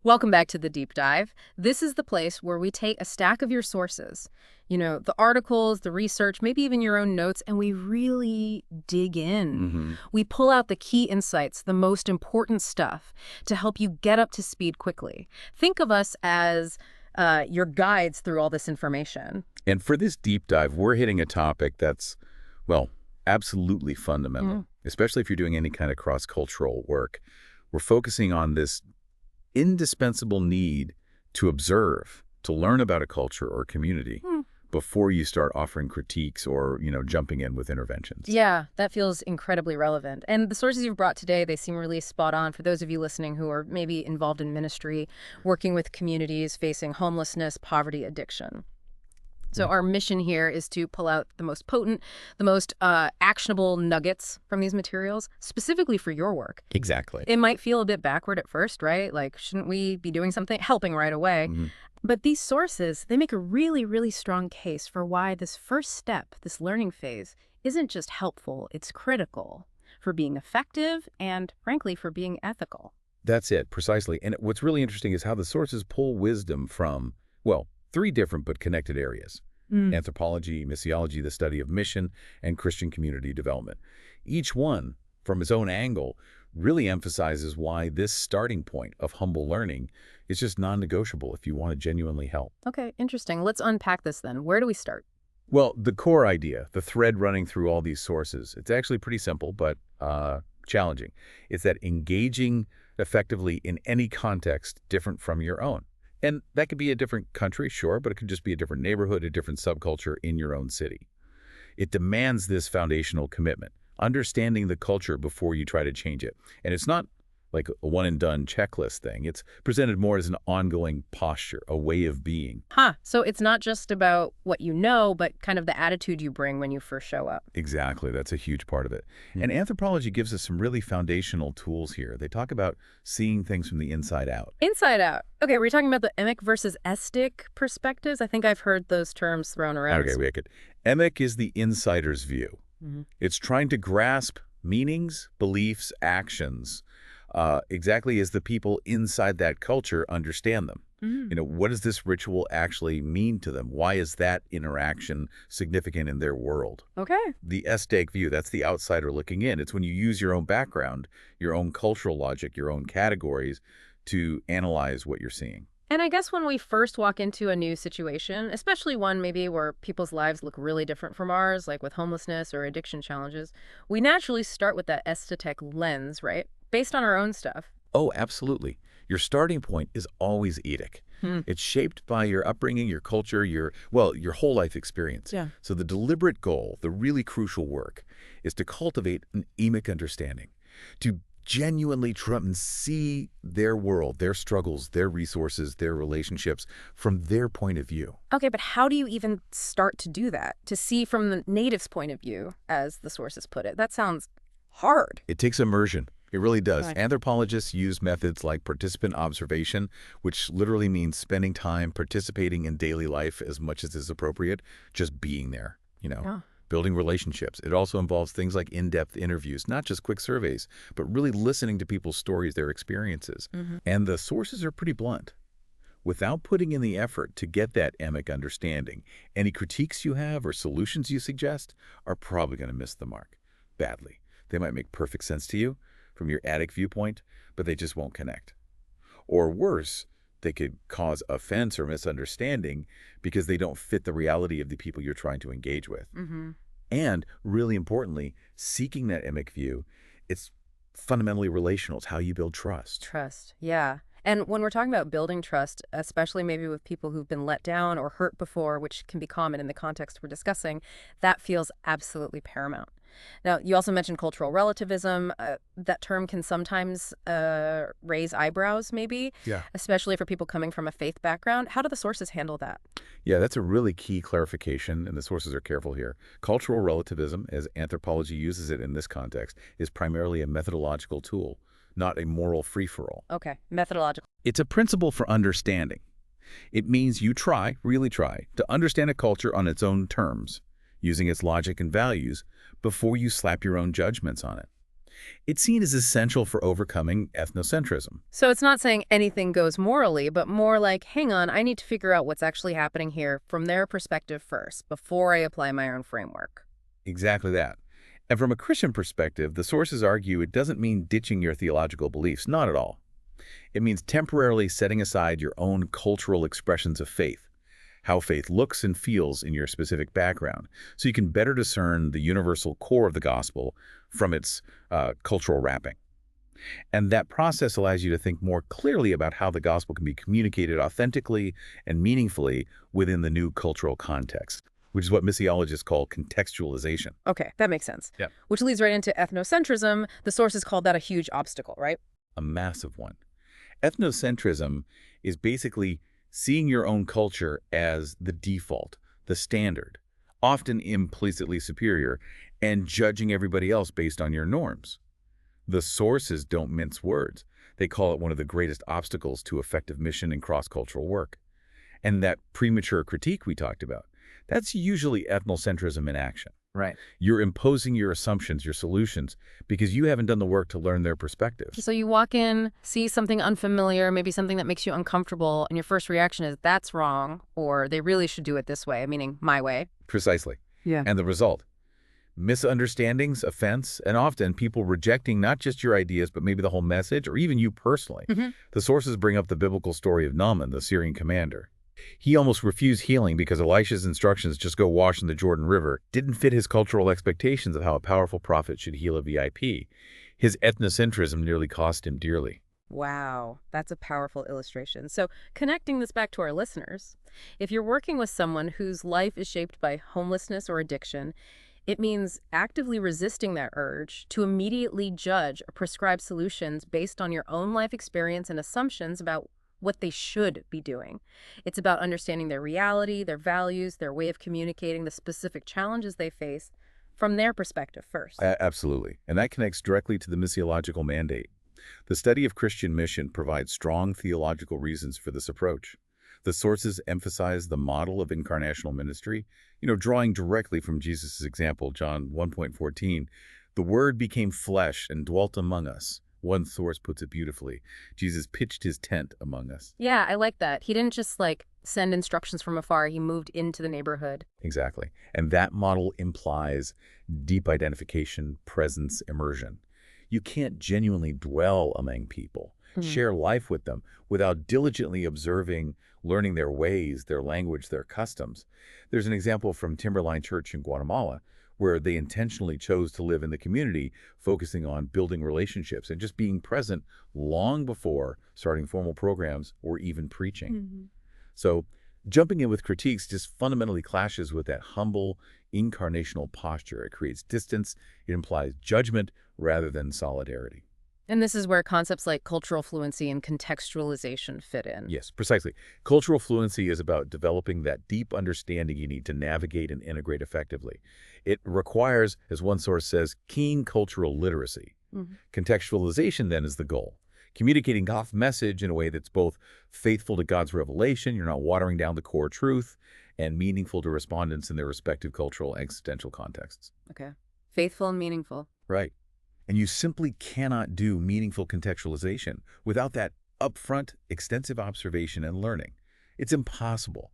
Welcome back to the Deep Dive. This is the place where we take a stack of your sources, the articles, the research, maybe even your own notes, and we really dig in. hmm We pull out the key insights, the most important stuff, to help you get up to speed quickly. Think of us as your guides through all this information. And for this deep dive, we're hitting a topic that's, well, absolutely fundamental, Mm. especially if you're doing any kind of cross-cultural work. We're focusing on this indispensable need to observe, to learn about a culture or community Hmm. before you start offering critiques or, jumping in with interventions. Yeah, that feels incredibly relevant. And the sources you've brought today, they seem really spot on for those of you listening who are maybe involved in ministry, working with communities facing homelessness, poverty, addiction. So Yeah. our mission here is to pull out the most potent, the most actionable nuggets from these materials, specifically for your work. Exactly. It might feel a bit backward at first, right? Like, shouldn't we be doing something, helping right away? Mhm. But these sources, they make a really, really strong case for why this first step, this learning phase, isn't just helpful, it's critical for being effective and, frankly, for being ethical. That's it, precisely. And what's really interesting is how the sources pull wisdom from, well, three different but connected areas: Mm. anthropology, missiology, the study of mission, and Christian community development. Each one, from its own angle, really emphasizes why this starting point of humble learning is just non-negotiable if you want to genuinely help. Okay, interesting. Let's unpack this then. Where do we start? Well, the core idea, the thread running through all these sources, it's actually pretty simple, but challenging. It's that engaging effectively in any context different from your own. And that could be a different country, sure, but it could just be a different neighborhood, a different subculture in your own city. It demands this foundational commitment, understanding the culture before you try to change it. And it's not like a one-and-done checklist thing. It's presented more as an ongoing posture, a way of being. Huh. So it's not just about what you know, but kind of the attitude you bring when you first show up. Exactly. That's a huge part of it. And anthropology gives us some really foundational tools here. They talk about seeing things from the inside out. Inside out. Okay, we're talking about the emic versus estic perspectives. I think I've heard those terms thrown around. Okay, wicked. Emic is the insider's view. Mhm. It's trying to grasp meanings, beliefs, actions, exactly as the people inside that culture understand them. Mm. What does this ritual actually mean to them? Why is that interaction significant in their world? Okay. The estate view, that's the outsider looking in. It's when you use your own background, your own cultural logic, your own categories to analyze what you're seeing. And I guess when we first walk into a new situation, especially one maybe where people's lives look really different from ours, like with homelessness or addiction challenges, we naturally start with that aesthetic lens, right? Based on our own stuff. Oh, absolutely. Your starting point is always Edic. Hmm. It's shaped by your upbringing, your culture, your whole life experience. Yeah. So the deliberate goal, the really crucial work, is to cultivate an emic understanding, to genuinely try and see their world, their struggles, their resources, their relationships from their point of view. Okay, but how do you even start to do that? To see from the native's point of view, as the sources put it? That sounds hard. It takes immersion. It really does. Right. Anthropologists use methods like participant observation, which literally means spending time participating in daily life as much as is appropriate, just being there, Yeah. building relationships. It also involves things like in-depth interviews, not just quick surveys, but really listening to people's stories, their experiences. Hmm. And the sources are pretty blunt. Without putting in the effort to get that emic understanding, any critiques you have or solutions you suggest are probably going to miss the mark badly. They might make perfect sense to you from your attic viewpoint, but they just won't connect. Or worse, they could cause offense or misunderstanding because they don't fit the reality of the people you're trying to engage with. Hmm. And really importantly, seeking that emic view, it's fundamentally relational. It's how you build trust. Trust. Yeah. And when we're talking about building trust, especially maybe with people who've been let down or hurt before, which can be common in the context we're discussing, that feels absolutely paramount. Now, you also mentioned cultural relativism. That term can sometimes raise eyebrows, maybe, Yeah. especially for people coming from a faith background. How do the sources handle that? Yeah, that's a really key clarification, and the sources are careful here. Cultural relativism, as anthropology uses it in this context, is primarily a methodological tool, not a moral free-for-all. Okay, methodological. It's a principle for understanding. It means you try, really try, to understand a culture on its own terms, using its logic and values, before you slap your own judgments on it. It's seen as essential for overcoming ethnocentrism. So it's not saying anything goes morally, but more like, hang on, I need to figure out what's actually happening here from their perspective first, before I apply my own framework. Exactly that. And from a Christian perspective, the sources argue it doesn't mean ditching your theological beliefs, not at all. It means temporarily setting aside your own cultural expressions of faith, how faith looks and feels in your specific background, so you can better discern the universal core of the gospel from its cultural wrapping. And that process allows you to think more clearly about how the gospel can be communicated authentically and meaningfully within the new cultural context, which is what missiologists call contextualization. Okay, that makes sense. Yeah. Which leads right into ethnocentrism. The sources called that a huge obstacle, right? A massive one. Ethnocentrism is basically seeing your own culture as the default, the standard, often implicitly superior, and judging everybody else based on your norms. The sources don't mince words. They call it one of the greatest obstacles to effective mission and cross-cultural work. And that premature critique we talked about, that's usually ethnocentrism in action. Right. You're imposing your assumptions, your solutions, because you haven't done the work to learn their perspective. So you walk in, see something unfamiliar, maybe something that makes you uncomfortable, and your first reaction is, that's wrong, or they really should do it this way, meaning my way. Precisely. Yeah. And the result? Misunderstandings, offense, and often people rejecting not just your ideas, but maybe the whole message, or even you personally. The sources bring up the biblical story of Naaman, the Syrian commander. He almost refused healing because Elisha's instructions, just go wash in the Jordan River, didn't fit his cultural expectations of how a powerful prophet should heal a VIP. His ethnocentrism nearly cost him dearly. Wow, that's a powerful illustration. So connecting this back to our listeners, if you're working with someone whose life is shaped by homelessness or addiction, it means actively resisting that urge to immediately judge or prescribe solutions based on your own life experience and assumptions about what they should be doing. It's about understanding their reality, their values, their way of communicating, the specific challenges they face from their perspective first. Absolutely. And that connects directly to the missiological mandate. The study of Christian mission provides strong theological reasons for this approach. The sources emphasize the model of incarnational ministry, drawing directly from Jesus' example, John 1:14. The Word became flesh and dwelt among us. One source puts it beautifully. Jesus pitched his tent among us. Yeah, I like that. He didn't just send instructions from afar. He moved into the neighborhood. Exactly. And that model implies deep identification, presence, immersion. You can't genuinely dwell among people, share life with them, without diligently observing, learning their ways, their language, their customs. There's an example from Timberline Church in Guatemala, where they intentionally chose to live in the community, focusing on building relationships and just being present long before starting formal programs or even preaching. So jumping in with critiques just fundamentally clashes with that humble, incarnational posture. It creates distance. It implies judgment rather than solidarity. And this is where concepts like cultural fluency and contextualization fit in. Yes, precisely. Cultural fluency is about developing that deep understanding you need to navigate and integrate effectively. It requires, as one source says, keen cultural literacy. Contextualization, then, is the goal. Communicating God's message in a way that's both faithful to God's revelation, you're not watering down the core truth, and meaningful to respondents in their respective cultural and existential contexts. Okay. Faithful and meaningful. Right. And you simply cannot do meaningful contextualization without that upfront, extensive observation and learning. It's impossible.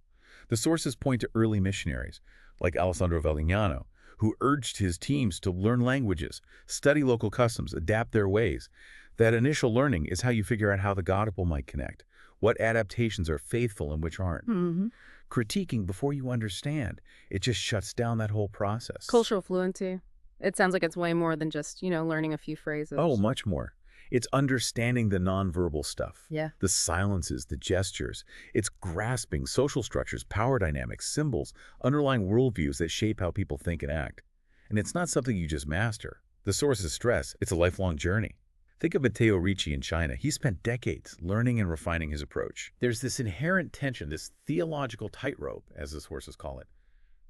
The sources point to early missionaries, like Alessandro Valignano, who urged his teams to learn languages, study local customs, adapt their ways. That initial learning is how you figure out how the gospel might connect, what adaptations are faithful and which aren't. Critiquing before you understand, it just shuts down that whole process. Cultural fluency. It sounds like it's way more than just, learning a few phrases. Oh, much more. It's understanding the nonverbal stuff. Yeah. The silences, the gestures. It's grasping social structures, power dynamics, symbols, underlying worldviews that shape how people think and act. And it's not something you just master. The sources stress it's a lifelong journey. Think of Matteo Ricci in China. He spent decades learning and refining his approach. There's this inherent tension, this theological tightrope, as the sources call it,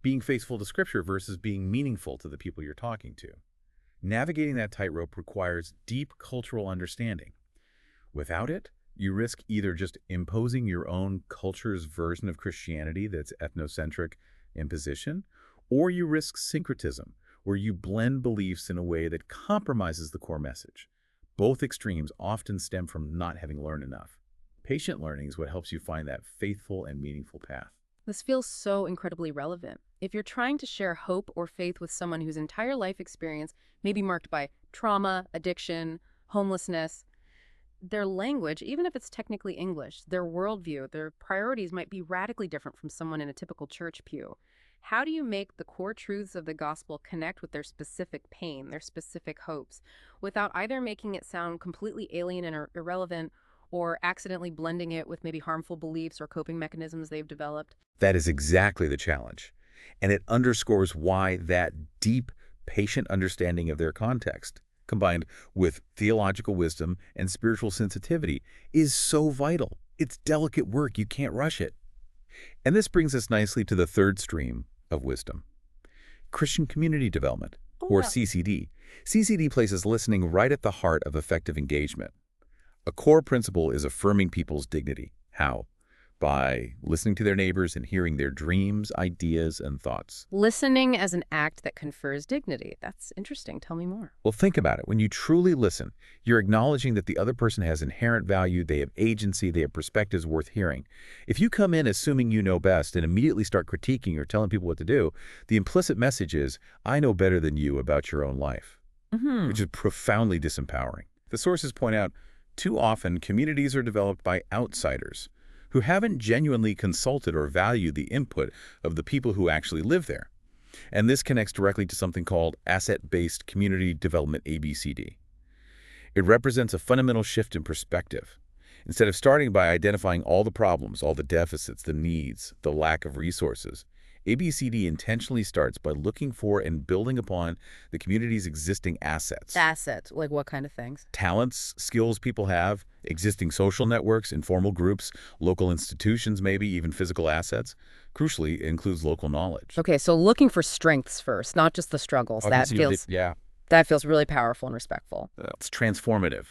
being faithful to Scripture versus being meaningful to the people you're talking to. Navigating that tightrope requires deep cultural understanding. Without it, you risk either just imposing your own culture's version of Christianity that's ethnocentric imposition, or you risk syncretism, where you blend beliefs in a way that compromises the core message. Both extremes often stem from not having learned enough. Patient learning is what helps you find that faithful and meaningful path. This feels so incredibly relevant. If you're trying to share hope or faith with someone whose entire life experience may be marked by trauma, addiction, homelessness, their language, even if it's technically English, their worldview, their priorities might be radically different from someone in a typical church pew. How do you make the core truths of the gospel connect with their specific pain, their specific hopes, without either making it sound completely alien and irrelevant or accidentally blending it with maybe harmful beliefs or coping mechanisms they've developed? That is exactly the challenge. And it underscores why that deep, patient understanding of their context, combined with theological wisdom and spiritual sensitivity, is so vital. It's delicate work. You can't rush it. And this brings us nicely to the third stream of wisdom: Christian community development, or CCD. CCD places listening right at the heart of effective engagement. A core principle is affirming people's dignity. How? By listening to their neighbors and hearing their dreams, ideas, and thoughts. Listening as an act that confers dignity. That's interesting. Tell me more. Well, think about it. When you truly listen, you're acknowledging that the other person has inherent value, they have agency, they have perspectives worth hearing. If you come in assuming you know best and immediately start critiquing or telling people what to do, the implicit message is, I know better than you about your own life, which is profoundly disempowering. The sources point out, too often communities are developed by outsiders who haven't genuinely consulted or valued the input of the people who actually live there. And this connects directly to something called Asset-Based Community Development, ABCD. It represents a fundamental shift in perspective. Instead of starting by identifying all the problems, all the deficits, the needs, the lack of resources, ABCD intentionally starts by looking for and building upon the community's existing assets. Assets, like what kind of things? Talents, skills people have, existing social networks, informal groups, local institutions, maybe even physical assets. Crucially, it includes local knowledge. Okay, so looking for strengths first, not just the struggles. That feels really powerful and respectful. It's transformative.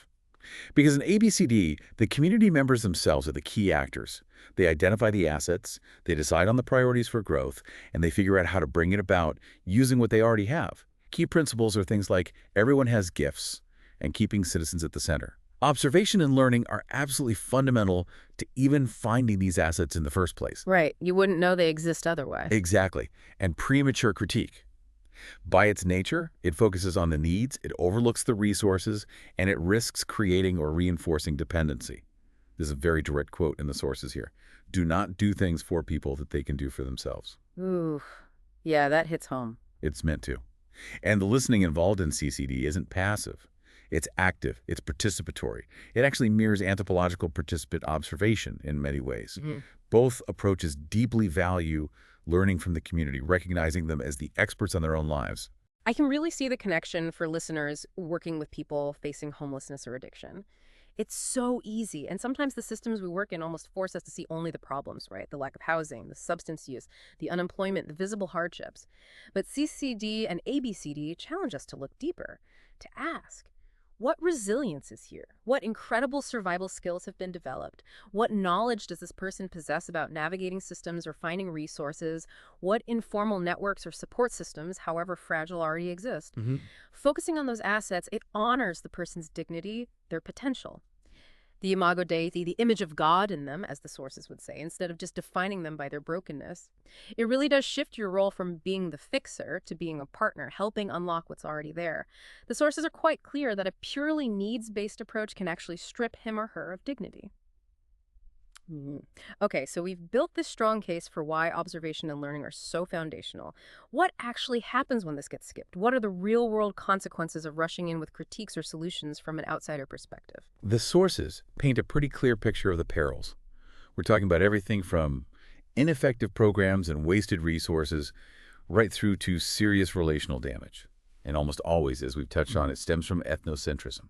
Because in ABCD, the community members themselves are the key actors. They identify the assets, they decide on the priorities for growth, and they figure out how to bring it about using what they already have. Key principles are things like everyone has gifts and keeping citizens at the center. Observation and learning are absolutely fundamental to even finding these assets in the first place. Right. You wouldn't know they exist otherwise. Exactly. And premature critique. By its nature, it focuses on the needs, it overlooks the resources, and it risks creating or reinforcing dependency. This is a very direct quote in the sources here. Do not do things for people that they can do for themselves. Ooh, yeah, that hits home. It's meant to. And the listening involved in CCD isn't passive. It's active. It's participatory. It actually mirrors anthropological participant observation in many ways. Both approaches deeply value learning from the community, recognizing them as the experts on their own lives. I can really see the connection for listeners working with people facing homelessness or addiction. It's so easy, and sometimes the systems we work in almost force us to see only the problems, right? The lack of housing, the substance use, the unemployment, the visible hardships. But CCD and ABCD challenge us to look deeper, to ask, what resilience is here? What incredible survival skills have been developed? What knowledge does this person possess about navigating systems or finding resources? What informal networks or support systems, however fragile, already exist? Focusing on those assets, it honors the person's dignity, their potential. The imago Dei, the image of God in them, as the sources would say, instead of just defining them by their brokenness. It really does shift your role from being the fixer to being a partner, helping unlock what's already there. The sources are quite clear that a purely needs-based approach can actually strip him or her of dignity. Okay, so we've built this strong case for why observation and learning are so foundational. What actually happens when this gets skipped? What are the real-world consequences of rushing in with critiques or solutions from an outsider perspective? The sources paint a pretty clear picture of the perils. We're talking about everything from ineffective programs and wasted resources right through to serious relational damage. And almost always, as we've touched on, it stems from ethnocentrism.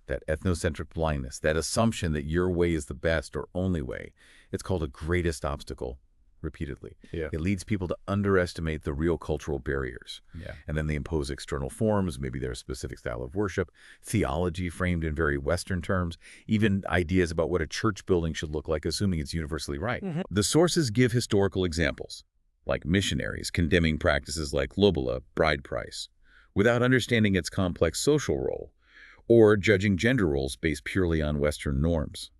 That ethnocentric blindness, that assumption that your way is the best or only way. It's called a greatest obstacle repeatedly. It leads people to underestimate the real cultural barriers. And then they impose external forms, maybe their specific style of worship, theology framed in very Western terms, even ideas about what a church building should look like, assuming it's universally right. The sources give historical examples, like missionaries condemning practices like lobola, bride price, without understanding its complex social role, or judging gender roles based purely on Western norms.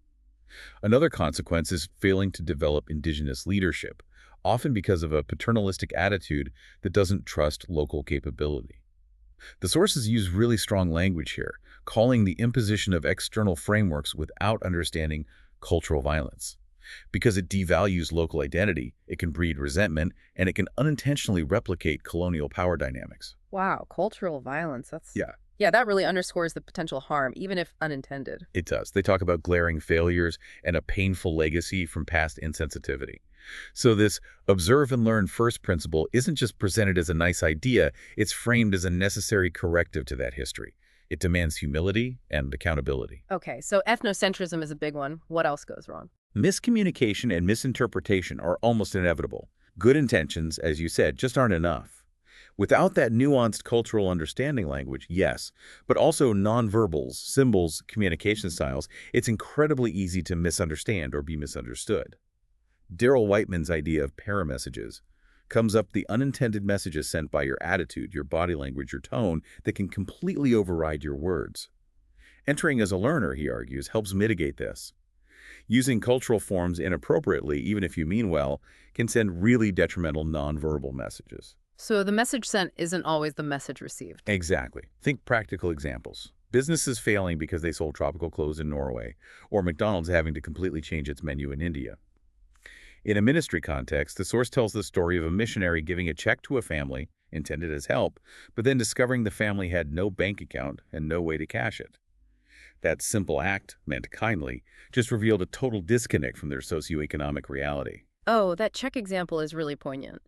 Another consequence is failing to develop indigenous leadership, often because of a paternalistic attitude that doesn't trust local capability. The sources use really strong language here, calling the imposition of external frameworks without understanding cultural violence. Because it devalues local identity, it can breed resentment, and it can unintentionally replicate colonial power dynamics. Wow, cultural violence. Yeah, Yeah, that really underscores the potential harm, even if unintended. it does. They talk about glaring failures and a painful legacy from past insensitivity. So this observe and learn first principle isn't just presented as a nice idea, it's framed as a necessary corrective to that history. It demands humility and accountability. Okay, so ethnocentrism is a big one. What else goes wrong? Miscommunication and misinterpretation are almost inevitable. Good intentions, as you said, just aren't enough. Without that nuanced cultural understanding language, yes, but also nonverbals, symbols, communication styles, it's incredibly easy to misunderstand or be misunderstood. Daryl Whiteman's idea of paramessages comes up the unintended messages sent by your attitude, your body language, your tone that can completely override your words. Entering as a learner, he argues, helps mitigate this. Using cultural forms inappropriately, even if you mean well, can send really detrimental nonverbal messages. So the message sent isn't always the message received. Exactly. Think practical examples. Businesses failing because they sold tropical clothes in Norway, or McDonald's having to completely change its menu in India. In a ministry context, the source tells the story of a missionary giving a check to a family, intended as help, but then discovering the family had no bank account and no way to cash it. That simple act, meant kindly, just revealed a total disconnect from their socioeconomic reality. Oh, that check example is really poignant.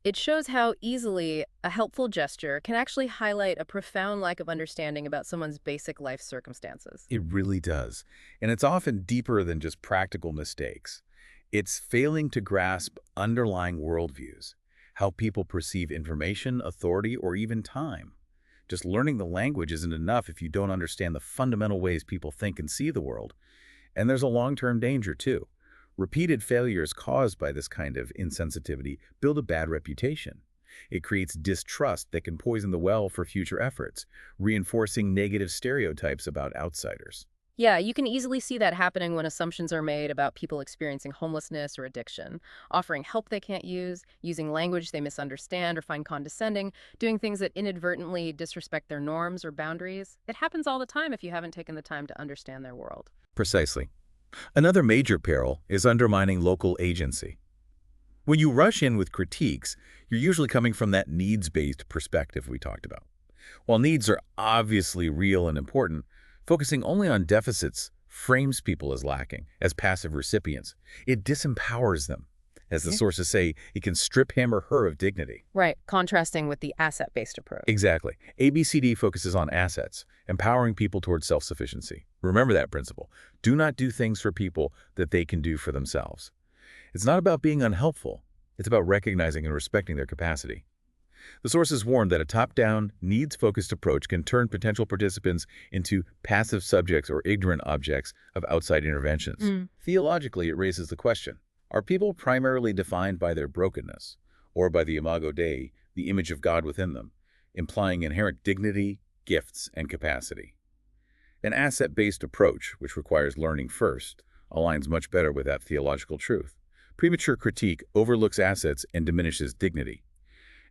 It shows how easily a helpful gesture can actually highlight a profound lack of understanding about someone's basic life circumstances. It really does. And it's often deeper than just practical mistakes. It's failing to grasp underlying worldviews, how people perceive information, authority, or even time. Just learning the language isn't enough if you don't understand the fundamental ways people think and see the world. And there's a long-term danger, too. Repeated failures caused by this kind of insensitivity build a bad reputation. It creates distrust that can poison the well for future efforts, reinforcing negative stereotypes about outsiders. Yeah, you can easily see that happening when assumptions are made about people experiencing homelessness or addiction, offering help they can't use, using language they misunderstand or find condescending, doing things that inadvertently disrespect their norms or boundaries. It happens all the time if you haven't taken the time to understand their world. Precisely. Another major peril is undermining local agency. When you rush in with critiques, you're usually coming from that needs-based perspective we talked about. While needs are obviously real and important, focusing only on deficits frames people as lacking, as passive recipients. It disempowers them. As the sources say, it can strip him or her of dignity. Right, contrasting with the asset-based approach. Exactly. ABCD focuses on assets, empowering people towards self-sufficiency. Remember that principle. Do not do things for people that they can do for themselves. It's not about being unhelpful. It's about recognizing and respecting their capacity. The sources warn that a top-down, needs-focused approach can turn potential participants into passive subjects or ignorant objects of outside interventions. Theologically, it raises the question, are people primarily defined by their brokenness, or by the imago Dei, the image of God within them, implying inherent dignity, gifts, and capacity? An asset-based approach, which requires learning first, aligns much better with that theological truth. Premature critique overlooks assets and diminishes dignity.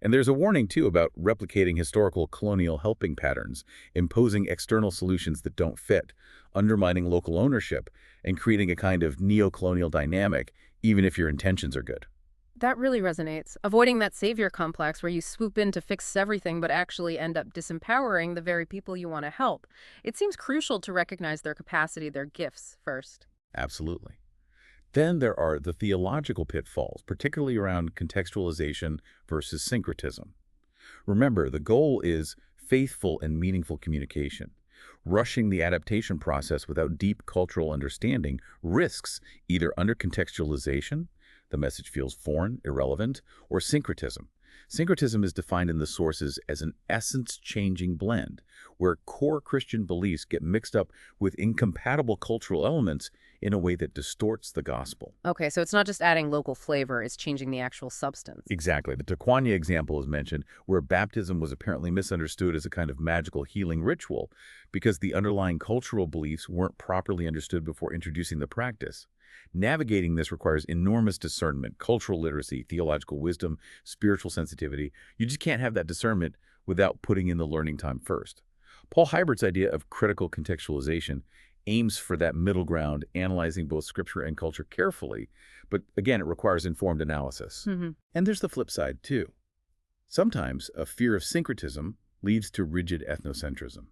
And there's a warning, too, about replicating historical colonial helping patterns, imposing external solutions that don't fit, undermining local ownership, and creating a kind of neo-colonial dynamic, even if your intentions are good. That really resonates. Avoiding that savior complex where you swoop in to fix everything but actually end up disempowering the very people you want to help. It seems crucial to recognize their capacity, their gifts first. Absolutely. Then there are the theological pitfalls, particularly around contextualization versus syncretism. Remember, the goal is faithful and meaningful communication. Rushing the adaptation process without deep cultural understanding risks either under-contextualization, the message feels foreign, irrelevant, or syncretism, Syncretism is defined in the sources as an essence-changing blend, where core Christian beliefs get mixed up with incompatible cultural elements in a way that distorts the gospel. Okay, so it's not just adding local flavor, it's changing the actual substance. Exactly. The Tequania example is mentioned, where baptism was apparently misunderstood as a kind of magical healing ritual because the underlying cultural beliefs weren't properly understood before introducing the practice. Navigating this requires enormous discernment, cultural literacy, theological wisdom, spiritual sensitivity. You just can't have that discernment without putting in the learning time first. Paul Heibert's idea of critical contextualization aims for that middle ground, analyzing both scripture and culture carefully, but again, it requires informed analysis. And there's the flip side, too. Sometimes a fear of syncretism leads to rigid ethnocentrism.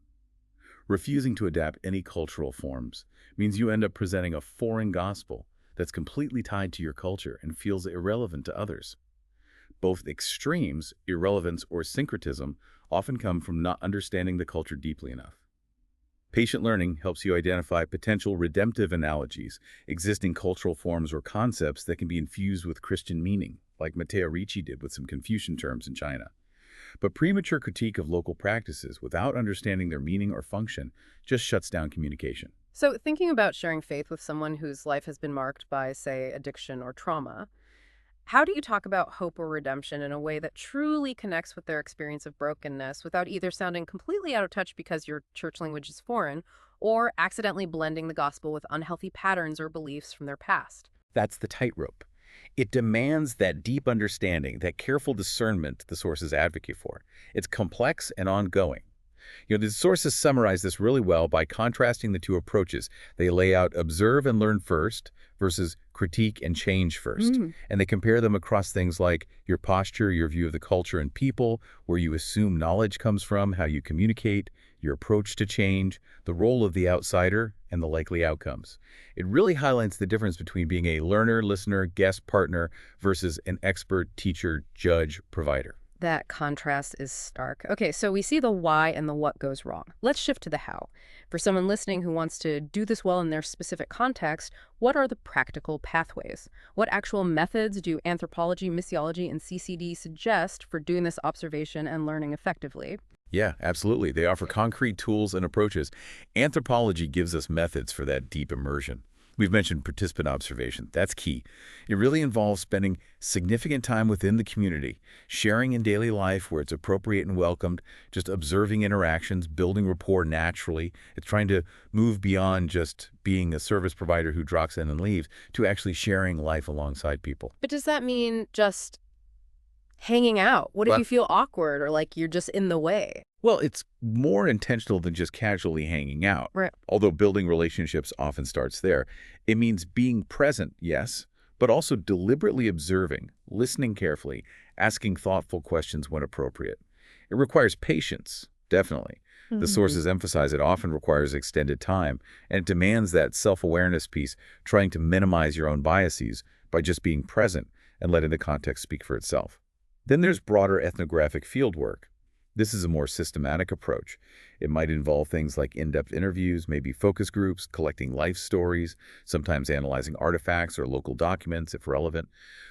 Refusing to adapt any cultural forms means you end up presenting a foreign gospel that's completely tied to your culture and feels irrelevant to others. Both extremes, irrelevance or syncretism, often come from not understanding the culture deeply enough. Patient learning helps you identify potential redemptive analogies, existing cultural forms or concepts that can be infused with Christian meaning, like Matteo Ricci did with some Confucian terms in China. But premature critique of local practices without understanding their meaning or function just shuts down communication. So thinking about sharing faith with someone whose life has been marked by, say, addiction or trauma, how do you talk about hope or redemption in a way that truly connects with their experience of brokenness without either sounding completely out of touch because your church language is foreign or accidentally blending the gospel with unhealthy patterns or beliefs from their past? That's the tightrope. It demands that deep understanding, that careful discernment the sources advocate for. It's complex and ongoing. The sources summarize this really well by contrasting the two approaches. They lay out observe and learn first versus critique and change first. And they compare them across things like your posture, your view of the culture and people, where you assume knowledge comes from, how you communicate, your approach to change, the role of the outsider, and the likely outcomes. It really highlights the difference between being a learner, listener, guest partner versus an expert, teacher, judge, provider. That contrast is stark. Okay, so we see the why and the what goes wrong. Let's shift to the how. For someone listening who wants to do this well in their specific context, what are the practical pathways? What actual methods do anthropology, missiology, and CCD suggest for doing this observation and learning effectively? Yeah, absolutely. They offer concrete tools and approaches. Anthropology gives us methods for that deep immersion. We've mentioned participant observation. That's key. It really involves spending significant time within the community, sharing in daily life where it's appropriate and welcomed, just observing interactions, building rapport naturally. It's trying to move beyond just being a service provider who drops in and leaves to actually sharing life alongside people. But does that mean just hanging out? What if Well, you feel awkward or like you're just in the way? Well, it's more intentional than just casually hanging out. Right. Although building relationships often starts there. It means being present, yes, but also deliberately observing, listening carefully, asking thoughtful questions when appropriate. It requires patience, definitely. The sources emphasize it often requires extended time, and it demands that self-awareness piece, trying to minimize your own biases by just being present and letting the context speak for itself. Then there's broader ethnographic fieldwork. This is a more systematic approach. It might involve things like in-depth interviews, maybe focus groups, collecting life stories, sometimes analyzing artifacts or local documents if relevant.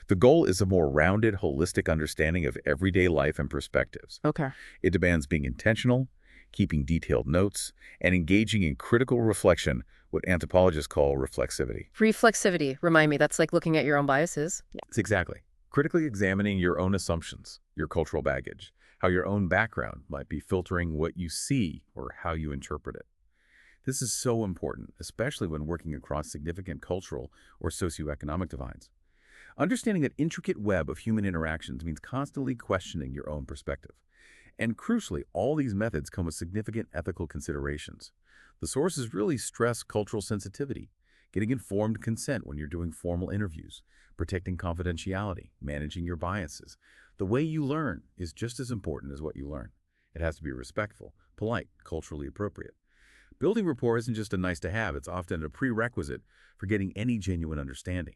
The goal is a more rounded, holistic understanding of everyday life and perspectives. Okay. It demands being intentional, keeping detailed notes, and engaging in critical reflection, what anthropologists call reflexivity. Reflexivity, remind me, that's like looking at your own biases. It's exactly. Critically examining your own assumptions, your cultural baggage, how your own background might be filtering what you see or how you interpret it. This is so important, especially when working across significant cultural or socioeconomic divides. Understanding that intricate web of human interactions means constantly questioning your own perspective. And crucially, all these methods come with significant ethical considerations. The sources really stress cultural sensitivity, getting informed consent when you're doing formal interviews, protecting confidentiality, managing your biases. The way you learn is just as important as what you learn. It has to be respectful, polite, culturally appropriate. Building rapport isn't just a nice-to-have, it's often a prerequisite for getting any genuine understanding.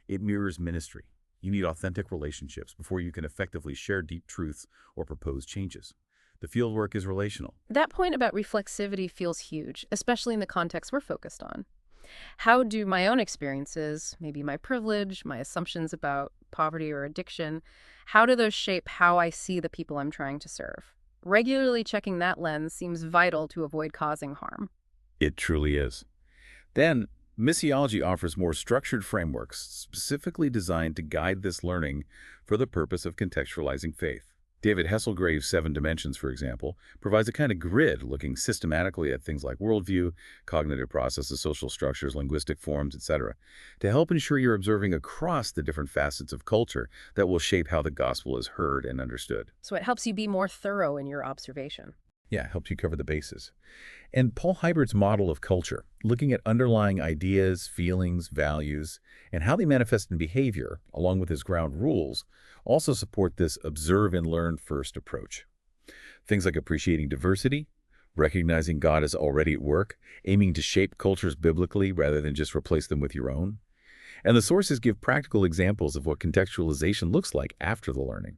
It mirrors ministry. You need authentic relationships before you can effectively share deep truths or propose changes. The fieldwork is relational. That point about reflexivity feels huge, especially in the context we're focused on. How do my own experiences, maybe my privilege, my assumptions about poverty or addiction, how do those shape how I see the people I'm trying to serve? Regularly checking that lens seems vital to avoid causing harm. It truly is. Then, missiology offers more structured frameworks specifically designed to guide this learning for the purpose of contextualizing faith. David Hesselgrave's Seven Dimensions, for example, provides a kind of grid looking systematically at things like worldview, cognitive processes, social structures, linguistic forms, etc., to help ensure you're observing across the different facets of culture that will shape how the gospel is heard and understood. So it helps you be more thorough in your observation. Yeah, helps you cover the bases. And Paul Hybert's model of culture, looking at underlying ideas, feelings, values, and how they manifest in behavior, along with his ground rules, also support this observe and learn first approach. Things like appreciating diversity, recognizing God is already at work, aiming to shape cultures biblically rather than just replace them with your own. And the sources give practical examples of what contextualization looks like after the learning.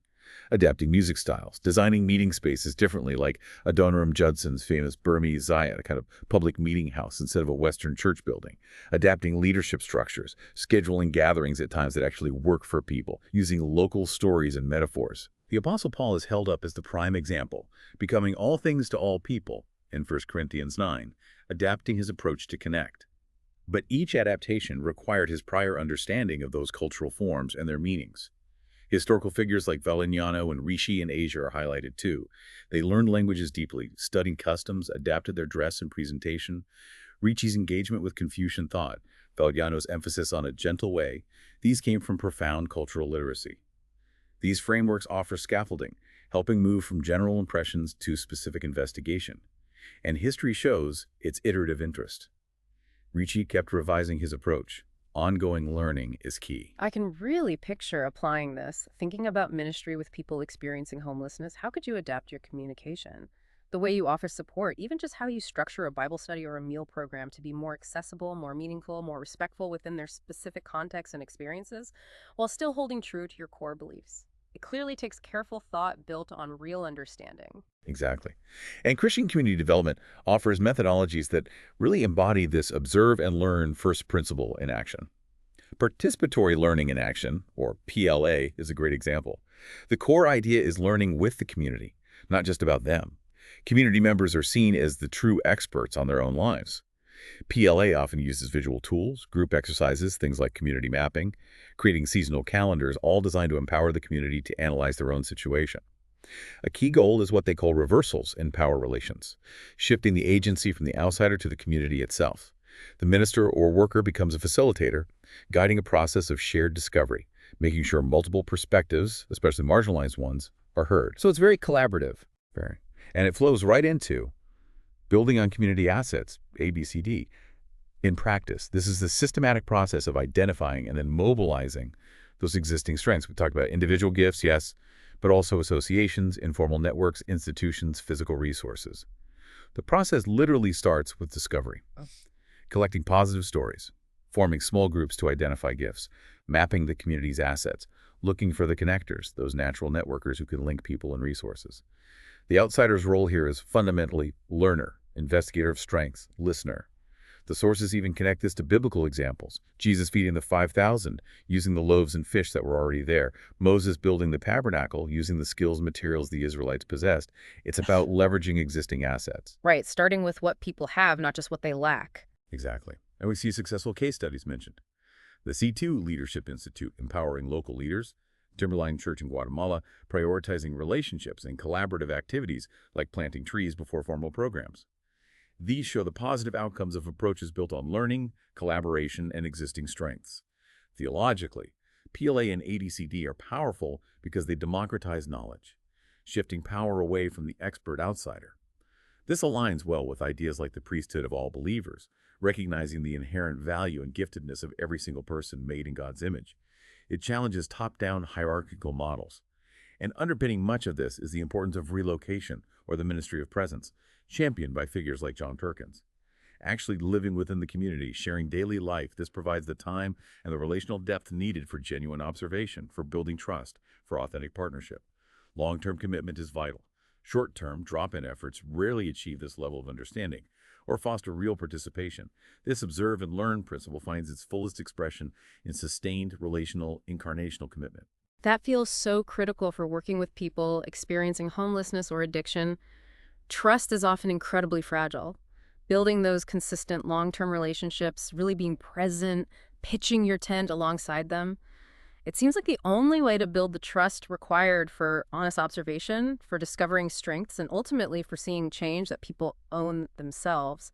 Adapting music styles, designing meeting spaces differently, like Adoniram Judson's famous Burmese Zayat, a kind of public meeting house instead of a Western church building. Adapting leadership structures, scheduling gatherings at times that actually work for people, using local stories and metaphors. The Apostle Paul is held up as the prime example, becoming all things to all people in 1 Corinthians 9, adapting his approach to connect. But each adaptation required his prior understanding of those cultural forms and their meanings. Historical figures like Valignano and Rishi in Asia are highlighted too. They learned languages deeply, studied customs, adapted their dress and presentation. Ricci's engagement with Confucian thought, Valignano's emphasis on a gentle way, these came from profound cultural literacy. These frameworks offer scaffolding, helping move from general impressions to specific investigation. And history shows its iterative interest. Ricci kept revising his approach. Ongoing learning is key. I can really picture applying this. Thinking about ministry with people experiencing homelessness, how could you adapt your communication? The way you offer support, even just how you structure a Bible study or a meal program to be more accessible, more meaningful, more respectful within their specific contexts and experiences, while still holding true to your core beliefs. It clearly takes careful thought built on real understanding. Exactly. And Christian community development offers methodologies that really embody this observe and learn first principle in action. Participatory learning in action, or PLA, is a great example. The core idea is learning with the community, not just about them. Community members are seen as the true experts on their own lives. PLA often uses visual tools, group exercises, things like community mapping, creating seasonal calendars, all designed to empower the community to analyze their own situation. A key goal is what they call reversals in power relations, shifting the agency from the outsider to the community itself. The minister or worker becomes a facilitator, guiding a process of shared discovery, making sure multiple perspectives, especially marginalized ones, are heard. So it's very collaborative. Very. And it flows right into building on community assets, ABCD. In practice, this is the systematic process of identifying and then mobilizing those existing strengths. We talked about individual gifts, yes, but also associations, informal networks, institutions, physical resources. The process literally starts with discovery, collecting positive stories, forming small groups to identify gifts, mapping the community's assets, looking for the connectors, those natural networkers who can link people and resources. The outsider's role here is fundamentally learner, investigator of strengths, listener. The sources even connect this to biblical examples. Jesus feeding the 5,000, using the loaves and fish that were already there. Moses building the tabernacle, using the skills and materials the Israelites possessed. It's about leveraging existing assets. Right, starting with what people have, not just what they lack. Exactly. And we see successful case studies mentioned. The C2 Leadership Institute, empowering local leaders. Timberline Church in Guatemala, prioritizing relationships and collaborative activities like planting trees before formal programs. These show the positive outcomes of approaches built on learning, collaboration, and existing strengths. Theologically, PLA and ADCD are powerful because they democratize knowledge, shifting power away from the expert outsider. This aligns well with ideas like the priesthood of all believers, recognizing the inherent value and giftedness of every single person made in God's image. It challenges top-down hierarchical models. And underpinning much of this is the importance of relocation, or the ministry of presence, championed by figures like John Perkins. Actually living within the community, sharing daily life, this provides the time and the relational depth needed for genuine observation, for building trust, for authentic partnership. Long-term commitment is vital. Short-term, drop-in efforts rarely achieve this level of understanding, or foster real participation. This observe and learn principle finds its fullest expression in sustained relational incarnational commitment. That feels so critical for working with people experiencing homelessness or addiction. Trust is often incredibly fragile. Building those consistent long-term relationships, really being present, pitching your tent alongside them. It seems like the only way to build the trust required for honest observation, for discovering strengths, and ultimately for seeing change that people own themselves.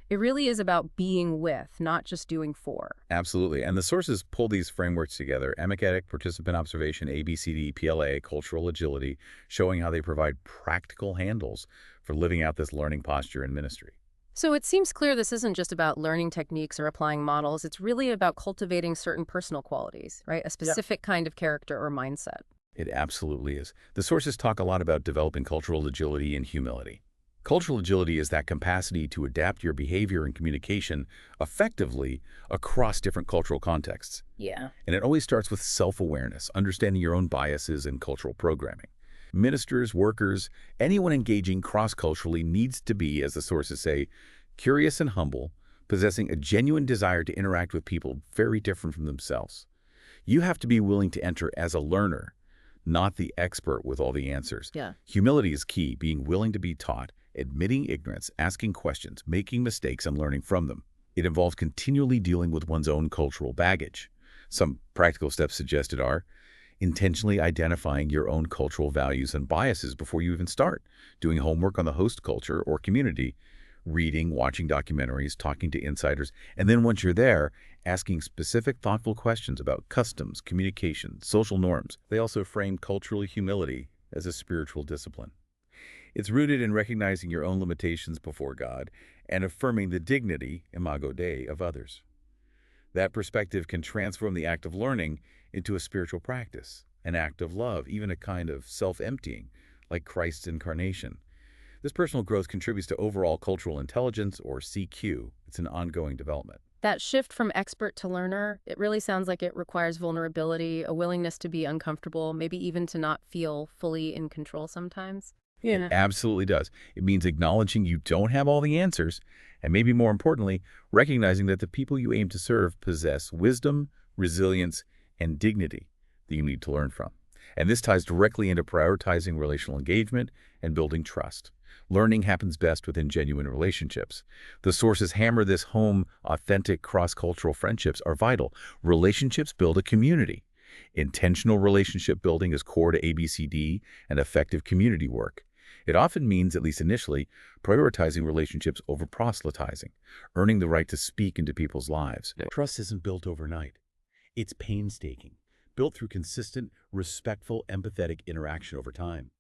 It really is about being with, not just doing for. Absolutely. And the sources pull these frameworks together: Amicetic, participant observation, ABCD, PLA, cultural agility, showing how they provide practical handles for living out this learning posture in ministry. So it seems clear this isn't just about learning techniques or applying models. It's really about cultivating certain personal qualities, right? A specific kind of character or mindset. It absolutely is. The sources talk a lot about developing cultural agility and humility. Cultural agility is that capacity to adapt your behavior and communication effectively across different cultural contexts. Yeah. And it always starts with self-awareness, understanding your own biases and cultural programming. Ministers, workers, anyone engaging cross-culturally needs to be, as the sources say, curious and humble, possessing a genuine desire to interact with people very different from themselves. You have to be willing to enter as a learner, not the expert with all the answers. Yeah. Humility is key, being willing to be taught, admitting ignorance, asking questions, making mistakes, and learning from them. It involves continually dealing with one's own cultural baggage. Some practical steps suggested are intentionally identifying your own cultural values and biases before you even start, doing homework on the host culture or community, reading, watching documentaries, talking to insiders, and then once you're there, asking specific, thoughtful questions about customs, communication, social norms. They also frame cultural humility as a spiritual discipline. It's rooted in recognizing your own limitations before God and affirming the dignity, imago Dei, of others. That perspective can transform the act of learning into a spiritual practice, an act of love, even a kind of self-emptying, like Christ's incarnation. This personal growth contributes to overall cultural intelligence, or CQ. It's an ongoing development. That shift from expert to learner, it really sounds like it requires vulnerability, a willingness to be uncomfortable, maybe even to not feel fully in control sometimes. It absolutely does. It means acknowledging you don't have all the answers, and maybe more importantly, recognizing that the people you aim to serve possess wisdom, resilience, and dignity that you need to learn from. And this ties directly into prioritizing relational engagement and building trust. Learning happens best within genuine relationships. The sources hammer this home. Authentic cross-cultural friendships are vital. Relationships build a community. Intentional relationship building is core to ABCD and effective community work. It often means, at least initially, prioritizing relationships over proselytizing, earning the right to speak into people's lives. Trust isn't built overnight. It's painstaking, built through consistent, respectful, empathetic interaction over time.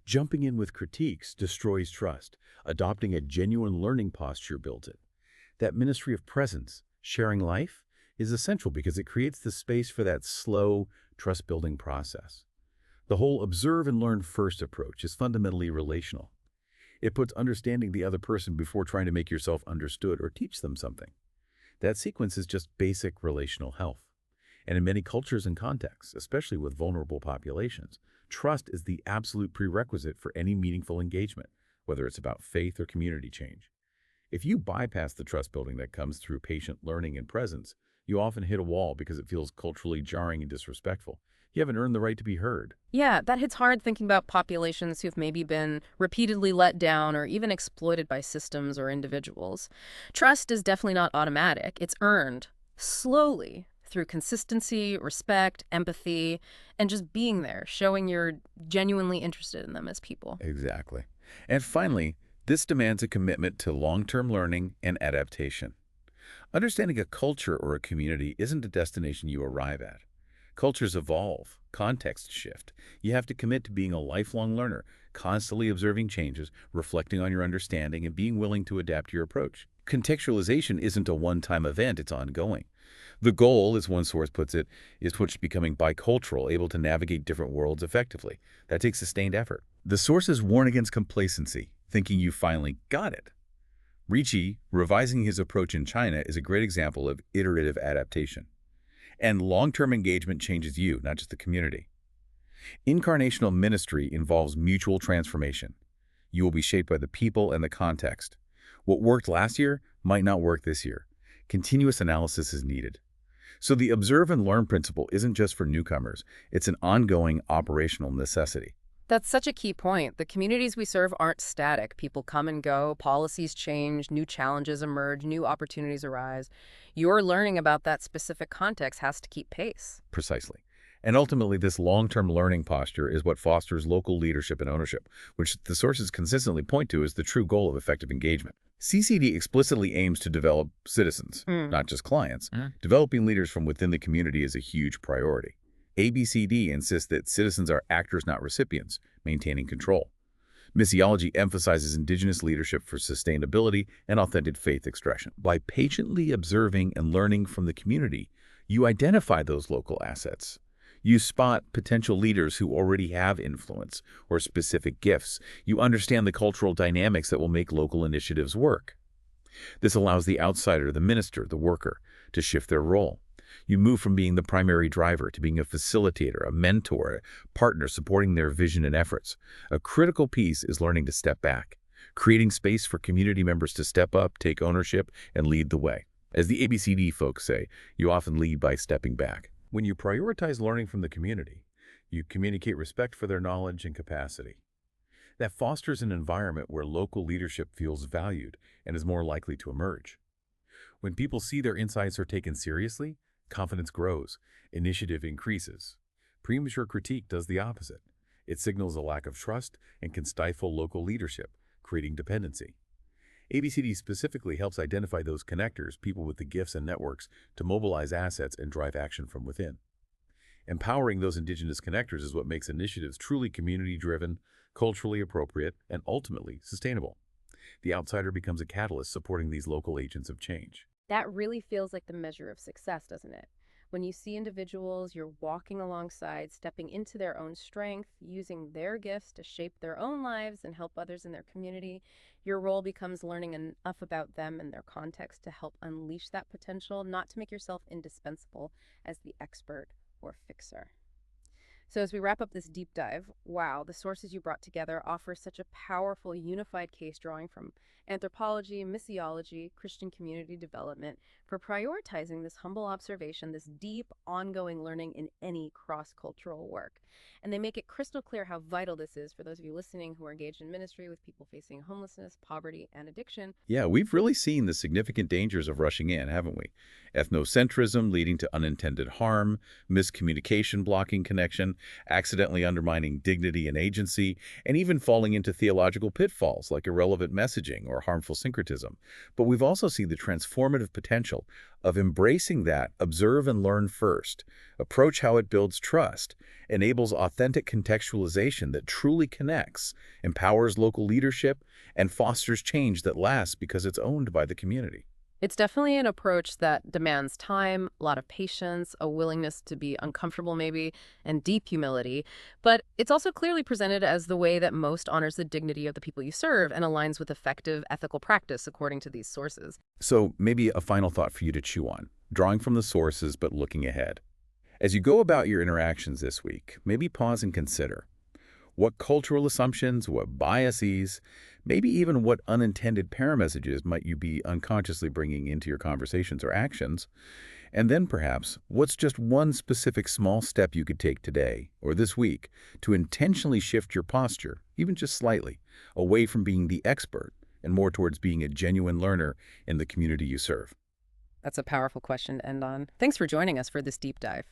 Jumping in with critiques destroys trust. Adopting a genuine learning posture builds it. That ministry of presence, sharing life, is essential because it creates the space for that slow, trust-building process. The whole observe and learn first approach is fundamentally relational. It puts understanding the other person before trying to make yourself understood or teach them something. That sequence is just basic relational health. And in many cultures and contexts, especially with vulnerable populations, trust is the absolute prerequisite for any meaningful engagement, whether it's about faith or community change. If you bypass the trust building that comes through patient learning and presence, you often hit a wall because it feels culturally jarring and disrespectful. You haven't earned the right to be heard. Yeah, that hits hard thinking about populations who've maybe been repeatedly let down or even exploited by systems or individuals. Trust is definitely not automatic. It's earned slowly through consistency, respect, empathy, and just being there, showing you're genuinely interested in them as people. Exactly. And finally, this demands a commitment to long-term learning and adaptation. Understanding a culture or a community isn't a destination you arrive at. Cultures evolve, contexts shift. You have to commit to being a lifelong learner, constantly observing changes, reflecting on your understanding, and being willing to adapt your approach. Contextualization isn't a one-time event, it's ongoing. The goal, as one source puts it, is towards becoming bicultural, able to navigate different worlds effectively. That takes sustained effort. The sources warn against complacency, thinking you finally got it. Ricci, revising his approach in China, is a great example of iterative adaptation. And long-term engagement changes you, not just the community. Incarnational ministry involves mutual transformation. You will be shaped by the people and the context. What worked last year might not work this year. Continuous analysis is needed. So the observe and learn principle isn't just for newcomers. It's an ongoing operational necessity. That's such a key point. The communities we serve aren't static. People come and go, policies change, new challenges emerge, new opportunities arise. Your learning about that specific context has to keep pace. Precisely. And ultimately, this long-term learning posture is what fosters local leadership and ownership, which the sources consistently point to as the true goal of effective engagement. CCD explicitly aims to develop citizens, not just clients. Developing leaders from within the community is a huge priority. ABCD insists that citizens are actors, not recipients, maintaining control. Missiology emphasizes indigenous leadership for sustainability and authentic faith expression. By patiently observing and learning from the community, you identify those local assets. You spot potential leaders who already have influence or specific gifts. You understand the cultural dynamics that will make local initiatives work. This allows the outsider, the minister, the worker, to shift their role. You move from being the primary driver to being a facilitator, a mentor, a partner supporting their vision and efforts. A critical piece is learning to step back, creating space for community members to step up, take ownership, and lead the way. As the ABCD folks say, you often lead by stepping back. When you prioritize learning from the community, you communicate respect for their knowledge and capacity. That fosters an environment where local leadership feels valued and is more likely to emerge. When people see their insights are taken seriously, confidence grows, initiative increases. Premature critique does the opposite. It signals a lack of trust and can stifle local leadership, creating dependency. ABCD specifically helps identify those connectors, people with the gifts and networks, to mobilize assets and drive action from within. Empowering those indigenous connectors is what makes initiatives truly community-driven, culturally appropriate, and ultimately sustainable. The outsider becomes a catalyst supporting these local agents of change. That really feels like the measure of success, doesn't it? When you see individuals you're walking alongside, stepping into their own strength, using their gifts to shape their own lives and help others in their community, your role becomes learning enough about them and their context to help unleash that potential, not to make yourself indispensable as the expert or fixer. So as we wrap up this deep dive, wow, the sources you brought together offer such a powerful, unified case drawing from anthropology, missiology, Christian community development for prioritizing this humble observation, this deep, ongoing learning in any cross-cultural work. And they make it crystal clear how vital this is for those of you listening who are engaged in ministry with people facing homelessness, poverty, and addiction. Yeah, we've really seen the significant dangers of rushing in, haven't we? Ethnocentrism leading to unintended harm, miscommunication blocking connection, accidentally undermining dignity and agency, and even falling into theological pitfalls like irrelevant messaging or harmful syncretism. But we've also seen the transformative potential of embracing that observe and learn first, approach how it builds trust, enables authentic contextualization that truly connects, empowers local leadership, and fosters change that lasts because it's owned by the community. It's definitely an approach that demands time, a lot of patience, a willingness to be uncomfortable maybe, and deep humility. But it's also clearly presented as the way that most honors the dignity of the people you serve and aligns with effective ethical practice according to these sources. So maybe a final thought for you to chew on, drawing from the sources but looking ahead. As you go about your interactions this week, maybe pause and consider. What cultural assumptions, what biases, maybe even what unintended paramessages might you be unconsciously bringing into your conversations or actions? And then perhaps, what's just one specific small step you could take today or this week to intentionally shift your posture, even just slightly, away from being the expert and more towards being a genuine learner in the community you serve? That's a powerful question to end on. Thanks for joining us for this deep dive.